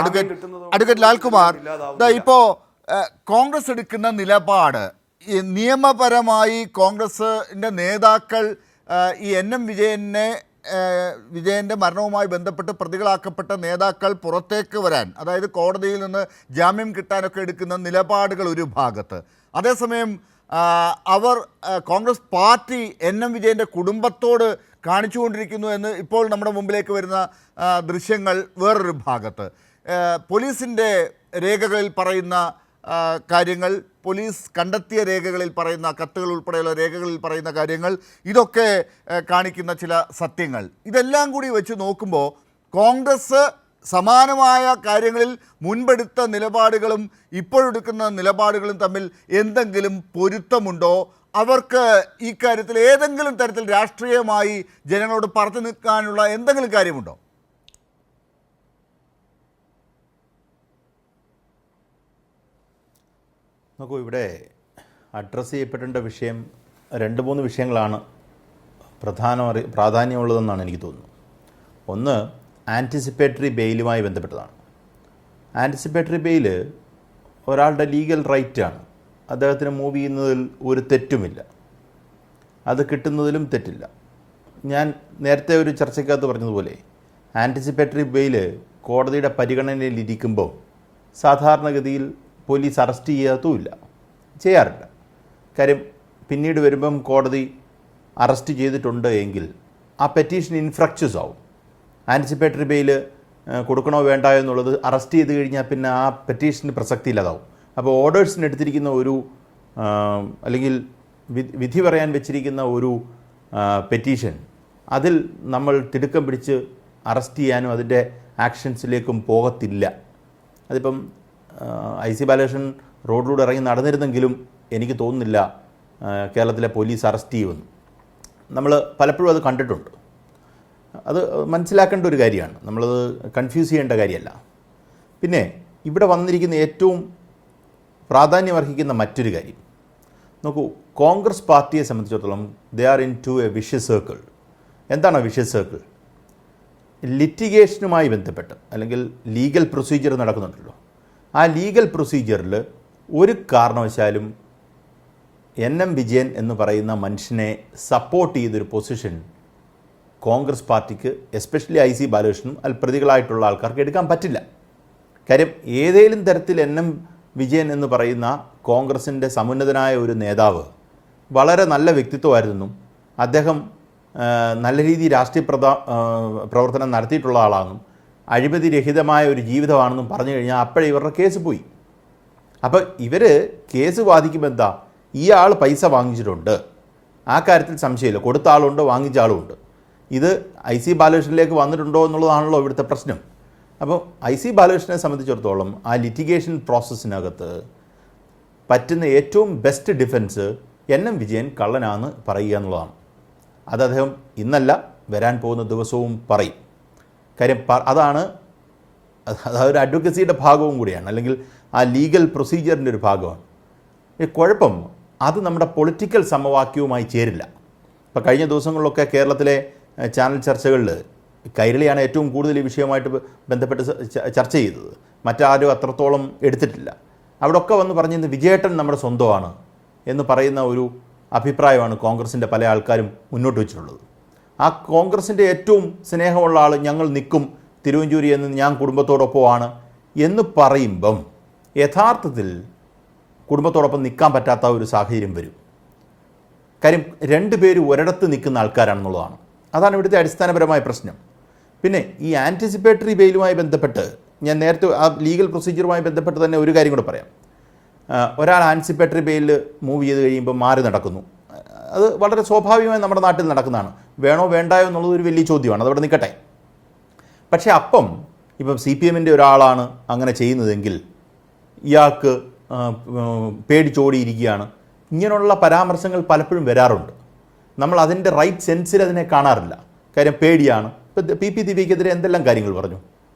Advocate Lalkumar, ഇപ്പോ കോൺഗ്രസ് എടുക്കുന്ന നിലപാട്, നിയമപരമായി കോൺഗ്രസിൻ്റെ നേതാക്കൾ ഈ NM വിജയൻ്റെ മരണവുമായി ബന്ധപ്പെട്ട് പ്രതികളാക്കപ്പെട്ട നേതാക്കൾ പുറത്തേക്ക് വരാൻ, അതായത് കോടതിയിൽ നിന്ന് ജാമ്യം കിട്ടാനൊക്കെ എടുക്കുന്ന നിലപാടുകൾ ഒരു ഭാഗത്ത്, അതേസമയം അവർ കോൺഗ്രസ് പാർട്ടി NM വിജയൻ്റെ കുടുംബത്തോട് കാണിച്ചുകൊണ്ടിരിക്കുന്നു എന്ന് ഇപ്പോൾ നമ്മുടെ മുമ്പിലേക്ക് വരുന്ന ദൃശ്യങ്ങൾ വേറൊരു ഭാഗത്ത്, പോലീസിൻ്റെ രേഖകളിൽ പറയുന്ന കാര്യങ്ങൾ, പോലീസ് കണ്ടെത്തിയ രേഖകളിൽ പറയുന്ന കത്തുകൾ ഉൾപ്പെടെയുള്ള രേഖകളിൽ പറയുന്ന കാര്യങ്ങൾ, ഇതൊക്കെ കാണിക്കുന്ന ചില സത്യങ്ങൾ, ഇതെല്ലാം കൂടി വെച്ച് നോക്കുമ്പോൾ കോൺഗ്രസ് സമാനമായ കാര്യങ്ങളിൽ മുൻപെടുത്ത നിലപാടുകളും ഇപ്പോഴെടുക്കുന്ന നിലപാടുകളും തമ്മിൽ എന്തെങ്കിലും പൊരുത്തമുണ്ടോ? അവർക്ക് ഈ കാര്യത്തിൽ ഏതെങ്കിലും തരത്തിൽ രാഷ്ട്രീയമായി ജനങ്ങളോട് പറഞ്ഞു നിൽക്കാനുള്ള എന്തെങ്കിലും കാര്യമുണ്ടോ? നോക്കൂ, ഇവിടെ അഡ്രസ്സ് ചെയ്യപ്പെടേണ്ട വിഷയം 2-3 വിഷയങ്ങളാണ് പ്രാധാന്യമുള്ളതെന്നാണ് എനിക്ക് തോന്നുന്നത്. ഒന്ന്, ആൻറ്റിസിപ്പേറ്ററി ബെയിലുമായി ബന്ധപ്പെട്ടതാണ്. ആൻറ്റിസിപ്പേറ്ററി ബെയിൽ ഒരാളുടെ ലീഗൽ റൈറ്റാണ്. അദ്ദേഹത്തിന് മൂവ് ചെയ്യുന്നതിൽ ഒരു തെറ്റുമില്ല, അത് കിട്ടുന്നതിലും തെറ്റില്ല. ഞാൻ നേരത്തെ ഒരു ചർച്ചയ്ക്കകത്ത് പറഞ്ഞതുപോലെ ആൻറ്റിസിപ്പേറ്ററി ബെയിൽ കോടതിയുടെ പരിഗണനയിലിരിക്കുമ്പോൾ സാധാരണഗതിയിൽ പോലീസ് അറസ്റ്റ് ചെയ്യാറില്ല. കാര്യം പിന്നീട് വരുമ്പം കോടതി അറസ്റ്റ് ചെയ്തിട്ടുണ്ട് എങ്കിൽ ആ പെറ്റീഷൻ ഇൻഫ്രക്ച്വസ് ആവും. ആൻറ്റിസിപ്പേറ്ററി ബെയിൽ കൊടുക്കണോ വേണ്ട എന്നുള്ളത് അറസ്റ്റ് ചെയ്ത് കഴിഞ്ഞാൽ പിന്നെ ആ പെറ്റീഷന് പ്രസക്തി ഇല്ലാതാവും. അപ്പോൾ ഓർഡേഴ്സിന് എടുത്തിരിക്കുന്ന ഒരു അല്ലെങ്കിൽ വിധി പറയാൻ വെച്ചിരിക്കുന്ന ഒരു പെറ്റീഷൻ, അതിൽ നമ്മൾ തിടുക്കം പിടിച്ച് അറസ്റ്റ് ചെയ്യാനും അതിൻ്റെ ആക്ഷൻസിലേക്കും പോകത്തില്ല. അതിപ്പം IC ബാലകൃഷ്ണൻ റോഡിലൂടെ ഇറങ്ങി നടന്നിരുന്നെങ്കിലും എനിക്ക് തോന്നുന്നില്ല കേരളത്തിലെ പോലീസ് അറസ്റ്റ് ചെയ്യുമെന്ന്. നമ്മൾ പലപ്പോഴും അത് കണ്ടിട്ടുണ്ട്. അത് മനസ്സിലാക്കേണ്ട ഒരു കാര്യമാണ്, നമ്മളത് കൺഫ്യൂസ് ചെയ്യേണ്ട കാര്യമല്ല. പിന്നെ ഇവിടെ വന്നിരിക്കുന്ന ഏറ്റവും പ്രാധാന്യമർഹിക്കുന്ന മറ്റൊരു കാര്യം നോക്കൂ, കോൺഗ്രസ് പാർട്ടിയെ സംബന്ധിച്ചിടത്തോളം they are into a vicious circle. എന്താണ് വിഷ്യസ് സർക്കിൾ? ലിറ്റിഗേഷനുമായി ബന്ധപ്പെട്ട് അല്ലെങ്കിൽ ലീഗൽ പ്രൊസീജിയർ നടക്കുന്നുണ്ടല്ലോ, ആ ലീഗൽ പ്രൊസീജിയറിൽ ഒരു കാരണവശാലും NM വിജയൻ എന്ന് പറയുന്ന മനുഷ്യനെ സപ്പോർട്ട് ചെയ്തൊരു പൊസിഷൻ കോൺഗ്രസ് പാർട്ടിക്ക്, എസ്പെഷ്യലി IC ബാലകൃഷ്ണനും അതിൽ പ്രതികളായിട്ടുള്ള ആൾക്കാർക്ക് എടുക്കാൻ പറ്റില്ല. കാര്യം ഏതെങ്കിലും തരത്തിൽ NM വിജയൻ എന്ന് പറയുന്ന കോൺഗ്രസിൻ്റെ സമുന്നതനായ ഒരു നേതാവ് വളരെ നല്ല വ്യക്തിത്വമായിരുന്നെന്നും അദ്ദേഹം നല്ല രീതിയിൽ രാഷ്ട്രീയ പ്രവർത്തനം നടത്തിയിട്ടുള്ള ആളാണെന്നും അഴിമതിരഹിതമായ ഒരു ജീവിതമാണെന്നും പറഞ്ഞു കഴിഞ്ഞാൽ അപ്പോഴേ ഇവരുടെ കേസ് പോയി. അപ്പോൾ ഇവർ കേസ് വാദിക്കുമ്പോൾ എന്താ, ഈ ആൾ പൈസ വാങ്ങിച്ചിട്ടുണ്ട്, ആ കാര്യത്തിൽ സംശയമില്ല, കൊടുത്ത ആളുണ്ട്, വാങ്ങിച്ച ആളുമുണ്ട്. ഇത് IC ബാലകൃഷ്ണനിലേക്ക് വന്നിട്ടുണ്ടോ എന്നുള്ളതാണല്ലോ ഇവിടുത്തെ പ്രശ്നം. അപ്പോൾ IC ബാലകൃഷ്ണനെ സംബന്ധിച്ചിടത്തോളം ആ ലിറ്റിഗേഷൻ പ്രോസസ്സിനകത്ത് പറ്റുന്ന ഏറ്റവും ബെസ്റ്റ് ഡിഫൻസ് NM വിജയൻ കള്ളനാന്ന് പറയുക എന്നുള്ളതാണ്. അത് അദ്ദേഹം ഇന്നല്ല വരാൻ പോകുന്ന ദിവസവും പറയും. കാര്യം അതാണ് ഒരു അഡ്വക്കസിയുടെ ഭാഗവും കൂടിയാണ്, അല്ലെങ്കിൽ ആ ലീഗൽ പ്രൊസീജിയറിൻ്റെ ഒരു ഭാഗമാണ്. ഈ കുഴപ്പം അത് നമ്മുടെ പൊളിറ്റിക്കൽ സമവാക്യവുമായി ചേരില്ല. ഇപ്പോൾ കഴിഞ്ഞ ദിവസങ്ങളിലൊക്കെ കേരളത്തിലെ ചാനൽ ചർച്ചകളിൽ കൈരളിയാണ് ഏറ്റവും കൂടുതൽ ഈ വിഷയവുമായിട്ട് ബന്ധപ്പെട്ട് ചർച്ച ചെയ്തത്, മറ്റാരും അത്രത്തോളം എടുത്തിട്ടില്ല. അവിടെയൊക്കെ വന്ന് പറഞ്ഞിരുന്നത് വിജയേട്ടൻ നമ്മുടെ സ്വന്തമാണ് എന്ന് പറയുന്ന ഒരു അഭിപ്രായമാണ് കോൺഗ്രസിൻ്റെ പല ആൾക്കാരും മുന്നോട്ട് വെച്ചിട്ടുള്ളത്. ആ കോൺഗ്രസിൻ്റെ ഏറ്റവും സ്നേഹമുള്ള ആൾ ഞങ്ങൾ നിൽക്കും തിരുവഞ്ചൂരി എന്ന്, ഞാൻ കുടുംബത്തോടൊപ്പമാണ് എന്ന് പറയുമ്പം യഥാർത്ഥത്തിൽ കുടുംബത്തോടൊപ്പം നിൽക്കാൻ പറ്റാത്ത ഒരു സാഹചര്യം വരും. കാര്യം 2 പേര് ഒരിടത്ത് നിൽക്കുന്ന ആൾക്കാരാണെന്നുള്ളതാണ്. അതാണ് ഇവിടുത്തെ അടിസ്ഥാനപരമായ പ്രശ്നം. പിന്നെ ഈ ആൻറ്റിസിപ്പേറ്ററി ബെയിലുമായി ബന്ധപ്പെട്ട് ഞാൻ നേരത്തെ ആ ലീഗൽ പ്രൊസീജിയറുമായി ബന്ധപ്പെട്ട് തന്നെ ഒരു കാര്യം കൂടെ പറയാം. ഒരാൾ ആൻറ്റിസിപ്പേറ്ററി ബെയിലിൽ മൂവ് ചെയ്ത് കഴിയുമ്പോൾ മാറി നടക്കുന്നു, അത് വളരെ സ്വാഭാവികമായി നമ്മുടെ നാട്ടിൽ നടക്കുന്നതാണ്. വേണോ വേണ്ടായോ എന്നുള്ളത് ഒരു വലിയ ചോദ്യമാണ്, അതവിടെ നിൽക്കട്ടെ. പക്ഷേ ഇപ്പം CPMൻ്റെ ഒരാളാണ് അങ്ങനെ ചെയ്യുന്നതെങ്കിൽ ഇയാൾക്ക് പേടിച്ചോടിയിരിക്കുകയാണ്, ഇങ്ങനെയുള്ള പരാമർശങ്ങൾ പലപ്പോഴും വരാറുണ്ട്. നമ്മൾ അതിൻ്റെ റൈറ്റ് സെൻസിൽ അതിനെ കാണാറില്ല. കാര്യം പേടിയാണ്. ഇപ്പോൾ PP ദിവ്യക്കെതിരെ എന്തെല്ലാം കാര്യങ്ങൾ പറഞ്ഞു.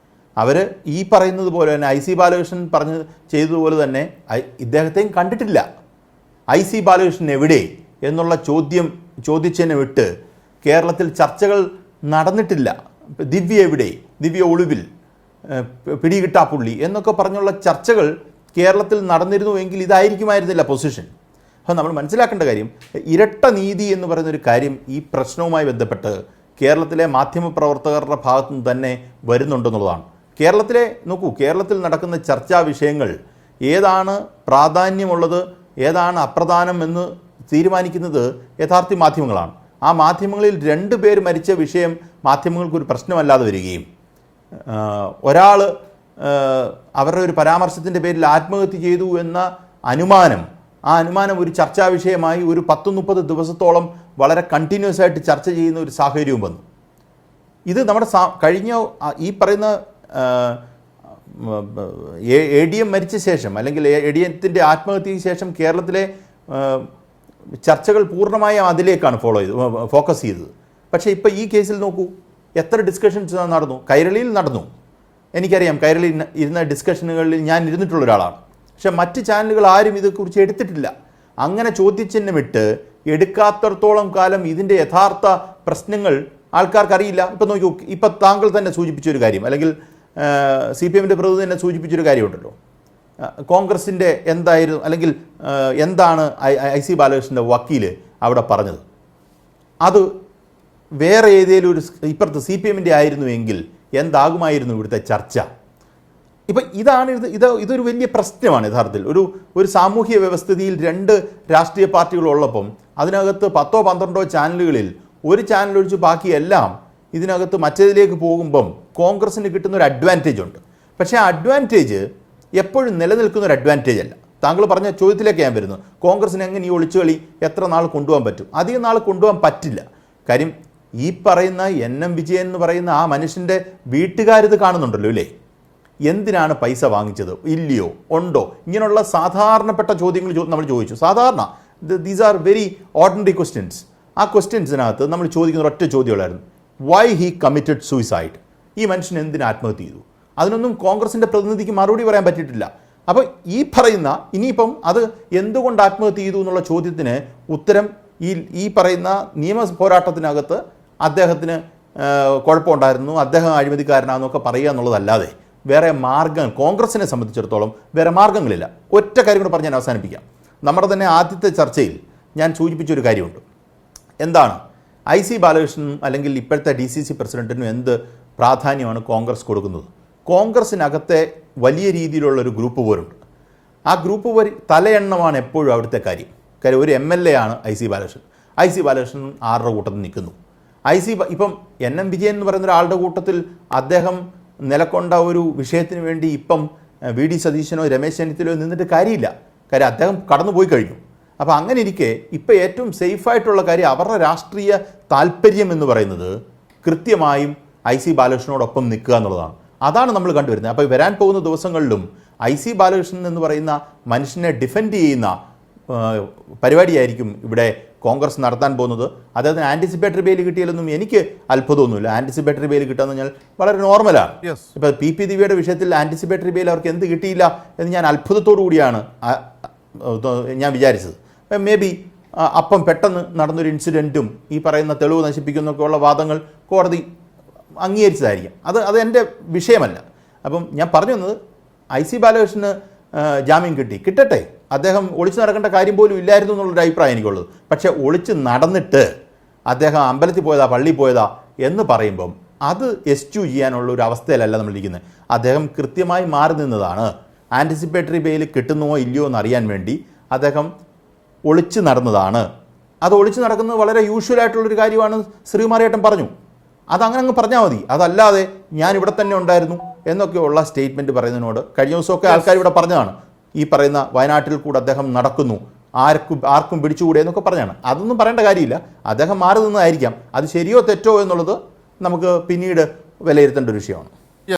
അവർ ഈ പറയുന്നത് പോലെ തന്നെ IC ബാലകൃഷ്ണൻ ചെയ്തതുപോലെ തന്നെ ഇദ്ദേഹത്തെയും കണ്ടിട്ടില്ല. IC ബാലകൃഷ്ണൻ എവിടെ എന്നുള്ള ചോദിച്ചതിനെ വിട്ട് കേരളത്തിൽ ചർച്ചകൾ നടന്നിട്ടില്ല. ദിവ്യ എവിടെ, ദിവ്യ ഒളിവിൽ, പിടികിട്ടാപ്പുള്ളി എന്നൊക്കെ പറഞ്ഞുള്ള ചർച്ചകൾ കേരളത്തിൽ നടന്നിരുന്നുവെങ്കിൽ ഇതായിരിക്കുമായിരുന്നില്ല പൊസിഷൻ. അപ്പോൾ നമ്മൾ മനസ്സിലാക്കേണ്ട കാര്യം, ഇരട്ട നീതി എന്ന് പറയുന്നൊരു കാര്യം ഈ പ്രശ്നവുമായി ബന്ധപ്പെട്ട് കേരളത്തിലെ മാധ്യമപ്രവർത്തകരുടെ ഭാഗത്തു നിന്ന് തന്നെ വരുന്നുണ്ടെന്നുള്ളതാണ്. കേരളത്തിൽ നടക്കുന്ന ചർച്ചാ വിഷയങ്ങൾ ഏതാണ് പ്രാധാന്യമുള്ളത്, ഏതാണ് അപ്രധാനം എന്ന് തീരുമാനിക്കുന്നത് യഥാർത്ഥ മാധ്യമങ്ങളാണ്. ആ മാധ്യമങ്ങളിൽ 2 പേർ മരിച്ച വിഷയം മാധ്യമങ്ങൾക്കൊരു പ്രശ്നമല്ലാതെ വരികയും ഒരാൾ അവരുടെ ഒരു പരാമർശത്തിൻ്റെ പേരിൽ ആത്മഹത്യ ചെയ്തു എന്ന ആ അനുമാനം ഒരു ചർച്ചാ വിഷയമായി ഒരു 10-30 ദിവസത്തോളം വളരെ കണ്ടിന്യൂസ് ആയിട്ട് ചർച്ച ചെയ്യുന്ന ഒരു സാഹചര്യവും വന്നു. ഇത് നമ്മുടെ കഴിഞ്ഞ ഈ പറയുന്ന ADM മരിച്ച ശേഷം അല്ലെങ്കിൽ ADMത്തിൻ്റെ ആത്മഹത്യയ്ക്ക് ശേഷം കേരളത്തിലെ ചർച്ചകൾ പൂർണ്ണമായും അതിലേക്കാണ് ഫോക്കസ് ചെയ്തത്. പക്ഷേ ഇപ്പോൾ ഈ കേസിൽ നോക്കൂ, എത്ര ഡിസ്കഷൻസ് നടന്നു. കൈരളിയിൽ നടന്നു, എനിക്കറിയാം. കൈരളിയിൽ ഇരുന്ന ഡിസ്കഷനുകളിൽ ഞാൻ ഇരുന്നിട്ടുള്ള ഒരാളാണ്. പക്ഷെ മറ്റ് ചാനലുകൾ ആരും ഇതേക്കുറിച്ച് എടുത്തിട്ടില്ല. അങ്ങനെ ചോദ്യചിഹ്നമിട്ട് എടുക്കാത്തടത്തോളം കാലം ഇതിൻ്റെ യഥാർത്ഥ പ്രശ്നങ്ങൾ ആൾക്കാർക്കറിയില്ല. ഇപ്പം നോക്കൂ, ഇപ്പം താങ്കൾ തന്നെ സൂചിപ്പിച്ചൊരു കാര്യം, അല്ലെങ്കിൽ CPMൻ്റെ പ്രതിനിധി തന്നെ സൂചിപ്പിച്ചൊരു കാര്യമുണ്ടല്ലോ, കോൺഗ്രസിൻ്റെ എന്തായിരുന്നു അല്ലെങ്കിൽ എന്താണ് IC ബാലകൃഷ്ണൻ്റെ വക്കീൽ അവിടെ പറഞ്ഞത്. അത് വേറെ ഏതെങ്കിലും ഒരു ഇപ്പുറത്ത് CPMൻ്റെ ആയിരുന്നുവെങ്കിൽ എന്താകുമായിരുന്നു ഇവിടുത്തെ ചർച്ച? ഇപ്പം ഇതൊരു വലിയ പ്രശ്നമാണ് യഥാർത്ഥത്തിൽ. ഒരു സാമൂഹ്യ വ്യവസ്ഥിതിയിൽ 2 രാഷ്ട്രീയ പാർട്ടികളുള്ളപ്പം അതിനകത്ത് 10-12 ചാനലുകളിൽ ഒരു ചാനൽ ഒഴിച്ച് ബാക്കിയെല്ലാം ഇതിനകത്ത് മറ്റേതിലേക്ക് പോകുമ്പം കോൺഗ്രസിന് കിട്ടുന്ന ഒരു അഡ്വാൻറ്റേജ് ഉണ്ട്. പക്ഷേ ആ അഡ്വാൻറ്റേജ് എപ്പോഴും നിലനിൽക്കുന്ന ഒരു അഡ്വാൻറ്റേജ് അല്ല. താങ്കൾ പറഞ്ഞ ചോദ്യത്തിലേക്ക് ഞാൻ വരുന്നു, കോൺഗ്രസിന് എങ്ങനെ ഈ ഒളിച്ചുകളി എത്ര നാൾ കൊണ്ടുപോകാൻ പറ്റും? അധികം നാൾ കൊണ്ടുപോകാൻ പറ്റില്ല. കാര്യം ഈ പറയുന്ന NM വിജയൻ എന്ന് പറയുന്ന ആ മനുഷ്യൻ്റെ വീട്ടുകാരിത് കാണുന്നുണ്ടല്ലോ അല്ലേ? എന്തിനാണ് പൈസ വാങ്ങിച്ചത്, ഇല്ലയോ, ഉണ്ടോ, ഇങ്ങനെയുള്ള സാധാരണപ്പെട്ട ചോദ്യങ്ങൾ നമ്മൾ ചോദിച്ചു. സാധാരണ these are very ordinary questions. ആ ക്വസ്റ്റ്യൻസിനകത്ത് നമ്മൾ ചോദിക്കുന്ന ഒറ്റ ചോദ്യമുള്ളായിരുന്നു, വൈ ഹി കമ്മിറ്റഡ് സൂയിസൈഡ്? ഈ മനുഷ്യൻ എന്തിന് ആത്മഹത്യ ചെയ്തു? അതിനൊന്നും കോൺഗ്രസിൻ്റെ പ്രതിനിധിക്ക് മറുപടി പറയാൻ പറ്റിയിട്ടില്ല. അപ്പോൾ ഈ പറയുന്ന ഇനിയിപ്പം അത് എന്തുകൊണ്ട് ആത്മഹത്യ ചെയ്തു എന്നുള്ള ചോദ്യത്തിന് ഉത്തരം ഈ പറയുന്ന നിയമ പോരാട്ടത്തിനകത്ത് അദ്ദേഹത്തിന് കുഴപ്പമുണ്ടായിരുന്നു, അദ്ദേഹം അഴിമതിക്കാരനാണെന്നൊക്കെ പറയുക എന്നുള്ളതല്ലാതെ വേറെ മാർഗ്ഗം കോൺഗ്രസിനെ സംബന്ധിച്ചിടത്തോളം വേറെ മാർഗ്ഗങ്ങളില്ല. ഒറ്റ കാര്യം കൂടെ പറഞ്ഞ് ഞാൻ അവസാനിപ്പിക്കാം. നമ്മുടെ തന്നെ ആദ്യത്തെ ചർച്ചയിൽ ഞാൻ സൂചിപ്പിച്ചൊരു കാര്യമുണ്ട്. എന്താണ് IC ബാലകൃഷ്ണനും അല്ലെങ്കിൽ ഇപ്പോഴത്തെ DCC പ്രസിഡൻറ്റിനും എന്ത് പ്രാധാന്യമാണ് കോൺഗ്രസ് കൊടുക്കുന്നത്? കോൺഗ്രസിനകത്തെ വലിയ രീതിയിലുള്ളൊരു ഗ്രൂപ്പ് പോരുണ്ട്. ആ ഗ്രൂപ്പ് പോര് തലയെണ്ണമാണ് എപ്പോഴും അവിടുത്തെ കാര്യം. ഒരു MLA ആണ് IC ബാലകൃഷ്ണൻ. IC ബാലകൃഷ്ണൻ ആരുടെ കൂട്ടത്തിൽ നിൽക്കുന്നു? ഇപ്പം NM വിജയൻ എന്ന് പറയുന്ന ഒരാളുടെ കൂട്ടത്തിൽ അദ്ദേഹം നിലക്കൊണ്ട ഒരു വിഷയത്തിന് വേണ്ടി ഇപ്പം VD സതീശനോ രമേശ് ചെന്നിത്തലയോ നിന്നിട്ട് കാര്യമില്ല. കാര്യം അദ്ദേഹം കടന്നുപോയി കഴിഞ്ഞു. അപ്പോൾ അങ്ങനെ ഇരിക്കെ ഇപ്പോൾ ഏറ്റവും സേഫായിട്ടുള്ള കാര്യം അവരുടെ രാഷ്ട്രീയ താല്പര്യം എന്ന് പറയുന്നത് കൃത്യമായും IC ബാലകൃഷ്ണനോടൊപ്പം നിൽക്കുക എന്നുള്ളതാണ്. അതാണ് നമ്മൾ കണ്ടുവരുന്നത്. അപ്പോൾ വരാൻ പോകുന്ന ദിവസങ്ങളിലും IC ബാലകൃഷ്ണൻ എന്ന് പറയുന്ന മനുഷ്യനെ ഡിഫെൻഡ് ചെയ്യുന്ന പരിപാടിയായിരിക്കും ഇവിടെ കോൺഗ്രസ് നടത്താൻ പോകുന്നത്. അദ്ദേഹത്തിന് ആൻറ്റിസിപ്പേറ്ററി ബെയിൽ കിട്ടിയാലൊന്നും എനിക്ക് അത്ഭുതമൊന്നുമില്ല. ആൻറ്റിസിപ്പേറ്ററി ബെയിൽ കിട്ടുക എന്ന് പറഞ്ഞാൽ വളരെ നോർമലാണ്. ഇപ്പോൾ PP ദിവ്യയുടെ വിഷയത്തിൽ ആൻറ്റിസിപ്പേറ്ററി ബെയിൽ അവർക്ക് എന്ത് കിട്ടിയില്ല എന്ന് ഞാൻ അത്ഭുതത്തോടു കൂടിയാണ് ഞാൻ വിചാരിച്ചത്. മേ ബി അപ്പം പെട്ടെന്ന് നടന്നൊരു ഇൻസിഡൻറ്റും ഈ പറയുന്ന തെളിവ് നശിപ്പിക്കുന്നൊക്കെയുള്ള വാദങ്ങൾ കോടതി അംഗീകരിച്ചതായിരിക്കും. അത് എൻ്റെ വിഷയമല്ല. അപ്പം ഞാൻ പറഞ്ഞു വന്നത് IC ബാലകൃഷ്ണന് ജാമ്യം കിട്ടട്ടെ. അദ്ദേഹം ഒളിച്ചു നടക്കേണ്ട കാര്യം പോലും ഇല്ലായിരുന്നു എന്നുള്ളൊരു അഭിപ്രായം എനിക്കുള്ളത്. പക്ഷേ ഒളിച്ച് നടന്നിട്ട് അദ്ദേഹം അമ്പലത്തിൽ പോയതാ പള്ളിയിൽ പോയതാ എന്ന് പറയുമ്പം അത് എസ്ക്യൂസ് ചെയ്യാനുള്ള ഒരു അവസ്ഥയിലല്ല നമ്മളിരിക്കുന്നത്. അദ്ദേഹം കൃത്യമായി മാറി നിന്നതാണ്. ആൻറ്റിസിപ്പേറ്ററി ബെയിൽ കിട്ടുന്നുവോ ഇല്ലയോ എന്നറിയാൻ വേണ്ടി അദ്ദേഹം ഒളിച്ചു നടന്നതാണ്. അത് ഒളിച്ചു നടക്കുന്നത് വളരെ യൂഷ്വലായിട്ടുള്ളൊരു കാര്യമാണ്. ശ്രീകുമാരേട്ടൻ പറഞ്ഞു, അതങ്ങനെ അങ്ങ് പറഞ്ഞാൽ മതി. അതല്ലാതെ ഞാൻ ഇവിടെ തന്നെ ഉണ്ടായിരുന്നു എന്നൊക്കെയുള്ള സ്റ്റേറ്റ്മെൻറ്റ് പറയുന്നതിനോട് കഴിഞ്ഞ ദിവസമൊക്കെ ആൾക്കാർ ഇവിടെ പറഞ്ഞതാണ്, ഈ പറയുന്ന വയനാട്ടിൽ കൂടെ അദ്ദേഹം നടക്കുന്നു, ആർക്കും പിടിച്ചുകൂടെ എന്നൊക്കെ പറഞ്ഞാണ്. അതൊന്നും പറയേണ്ട കാര്യമില്ല. അദ്ദേഹം മാറി നിന്നതായിരിക്കാം. അത് ശരിയോ തെറ്റോ എന്നുള്ളത് നമുക്ക് പിന്നീട് വിലയിരുത്തേണ്ട ഒരു വിഷയമാണ്.